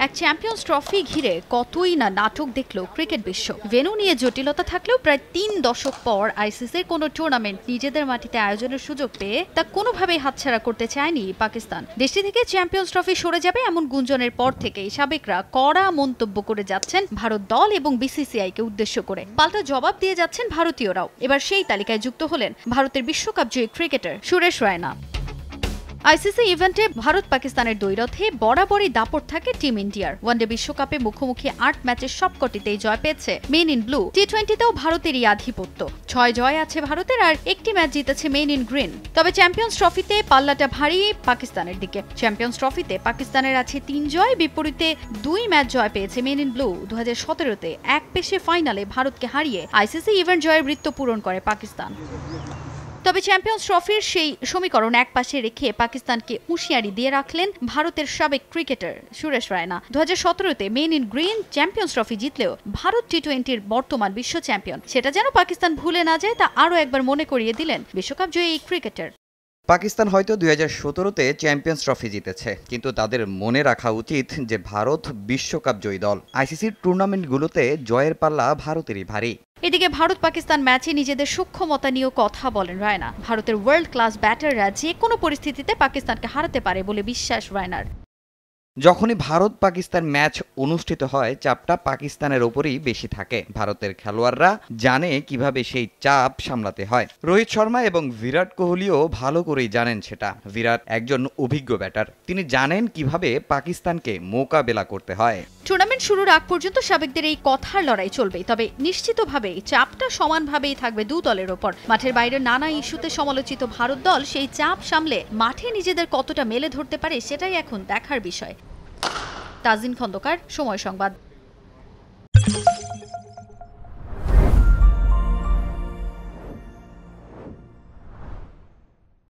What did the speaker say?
এক champions trophy ঘিরে কতই না নাটক দেখলো ক্রিকেট বিশ্ব। ভেন্যু নিয়ে জটিলতা থাকলেও প্রায় ৩ দশক পর আইসিসির কোনো টুর্নামেন্ট নিজেদের মাটিতে আয়োজনের সুযোগ পেয়ে তা কোনোভাবেই হাতছাড়া করতে চায়নি পাকিস্তান। দেশটি থেকে চ্যাম্পিয়ন্স ট্রফি সরে যাবে এমন গুঞ্জনের পর থেকেই সাবেকরা কড়া মন্তব্য করে যাচ্ছেন ভারত দল এবং বিসিসিআইকে উদ্দেশ্য করে। পাল্টা জবাব দিয়ে যাচ্ছেন ভারতীয়রাও। এবার সেই তালিকায় যুক্ত হলেন ভারতের বিশ্বকাপ জয়ী ক্রিকেটার সুরেশ রায়না। আইসিসি ইভেন্টে ভারত পাকিস্তানের দ্বৈরথে বরাবরই দাপট থাকে টিম ইন্ডিয়ার। ওয়ানডে বিশ্বকাপে মুখোমুখি ৮ ম্যাচের সবকটিতেই জয় পেয়েছে মেন ইন ব্লু। টি-20তেও ভারতেরই আধিপত্য, ৬ জয় আছে ভারতের আর একটি ম্যাচ জিতেছে মেন ইন গ্রিন। তবে চ্যাম্পিয়ন্স ট্রফিতে পাল্লাটা ভারী পাকিস্তানের দিকে। চ্যাম্পিয়ন্স ট্রফিতে পাকিস্তানের আছে ৩ জয়, বিপরীতে ২ ম্যাচ জয় পেয়েছে মেন ইন ব্লু। ২০১৭তে এক পেশে ফাইনালে ভারতকে হারিয়ে আইসিসি ইভেন্ট জয়ের বৃত্ত পূরণ করে পাকিস্তান। তবে চ্যাম্পিয়ন্স ট্রফির সেই সমীকরণ একপাশে রেখে পাকিস্তানকে হুঁশিয়ারি দিয়ে রাখলেন ভারতের সাবেক ক্রিকেটার সুরেশ রায়না। ২০১৭তে men in green champions trophy জিতলেও ভারত টি-20-র বর্তমান বিশ্ব চ্যাম্পিয়ন। সেটা যেন পাকিস্তান ভুলে না যায় তা আরও একবার মনে করিয়ে দিলেন বিশ্বকাপ জয়ী এই ক্রিকেটার। পাকিস্তান হয়তো ২০১৭তে চ্যাম্পিয়ন্স ট্রফি জিতেছে, কিন্তু তাদের মনে রাখা উচিত যে ভারত বিশ্বকাপ জয়ী দল। আইসিসির টুর্নামেন্টগুলোতে জয়ের পাল্লা ভারতেরই ভারী। এদিকে ভারত পাকিস্তান ম্যাচে নিজেদের সূক্ষ্মতা নিয়েও কথা বলেন রায়না। ভারতের ওয়ার্ল্ড ক্লাস ব্যাটাররা যে কোনো পরিস্থিতিতে পাকিস্তানকে হারাতে পারে বলে বিশ্বাস রায়নার। যখনই ভারত পাকিস্তান ম্যাচ অনুষ্ঠিত হয়, চাপটা পাকিস্তানের ওপরই বেশি থাকে। ভারতের খেলোয়াড়রা জানে কিভাবে সেই চাপ সামলাতে হয়। রোহিত শর্মা এবং বিরাট কোহলিও ভালো করেই জানেন সেটা। বিরাট একজন অভিজ্ঞ ব্যাটার, তিনি জানেন কিভাবে পাকিস্তানকে মোকাবেলা করতে হয়। টুর্নামেন্ট শুরুর আগ পর্যন্ত সাবেকদের এই কথার লড়াই চলবে, তবে নিশ্চিতভাবেই চাপটা সমানভাবেই থাকবে দু দলের ওপর। মাঠের বাইরে নানা ইস্যুতে সমালোচিত ভারত দল সেই চাপ সামলে মাঠে নিজেদের কতটা মেলে ধরতে পারে সেটাই এখন দেখার বিষয়। তাজিন খন্দকার, সময় সংবাদ।